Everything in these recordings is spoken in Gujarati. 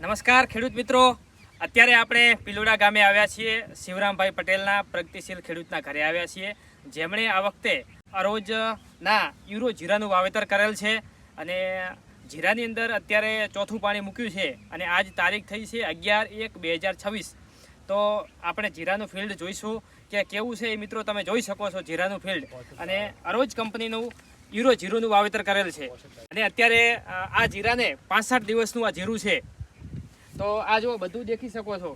નમસ્કાર ખેડૂત મિત્રો, અત્યારે આપણે પિલોડા ગામે આવ્યા છીએ. શિવરામભાઈ પટેલના પ્રગતિશીલ ખેડૂતના ઘરે આવ્યા છીએ, જેમણે આ વખતે અરોજના યુરો જીરાનું વાવેતર કરેલ છે અને જીરાની અંદર અત્યારે ચોથું પાણી મૂક્યું છે અને આજ તારીખ થઈ છે 11/1/2026. તો આપણે જીરાનું ફિલ્ડ જોઈશું કે કેવું છે. એ મિત્રો તમે જોઈ શકો છો જીરાનું ફિલ્ડ, અને અરોજ કંપનીનું યુરો જીરુંનું વાવેતર કરેલ છે. અને અત્યારે આ જીરાને 65 દિવસનું આ જીરું છે. તો આ જો બધું દેખી શકો છો.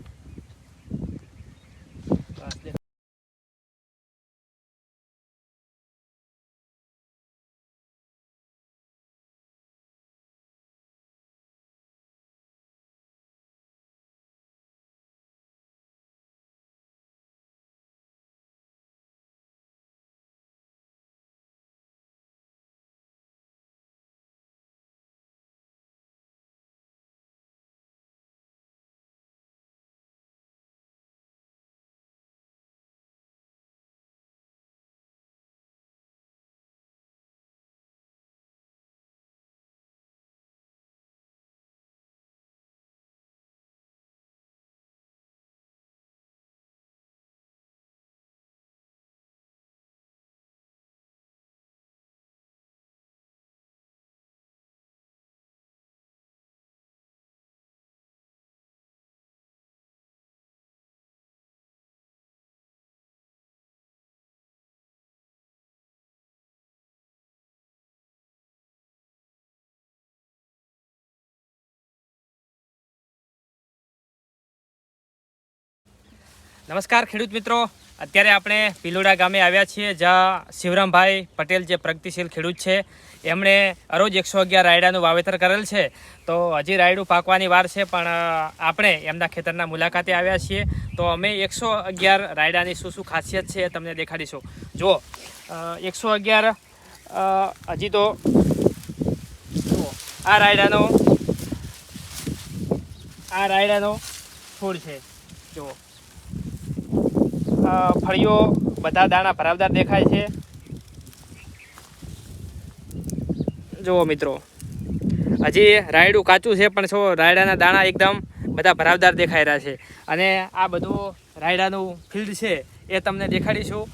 નમસ્કાર ખેડૂત મિત્રો, અત્યારે આપણે પિલોડા ગામે આવ્યા છીએ, જ્યાં શિવરામભાઈ પટેલ જે પ્રગતિશીલ ખેડૂત છે એમણે અરોજ 111 રાયડાનું વાવેતર કરેલ છે. તો હજી રાયડું પાકવાની વાર છે, પણ આપણે એમના ખેતરના મુલાકાતે આવ્યા છીએ. તો અમે 111 રાયડાની શું ખાસિયત છે એ તમને દેખાડીશું. જુઓ, 111 હજી તો જુઓ, આ રાયડાનો છોડ છે. જુઓ, ફળીઓ બધા દાણા ભરાવદાર દેખાય છે. જુઓ મિત્રો, હજી રાયડું કાચું છે, પણ શું રાયડાના દાણા એકદમ બધા ભરાવદાર દેખાઈ રહ્યા છે. અને આ બધું રાયડાનું ફિલ્ડ છે એ તમને દેખાડીશું.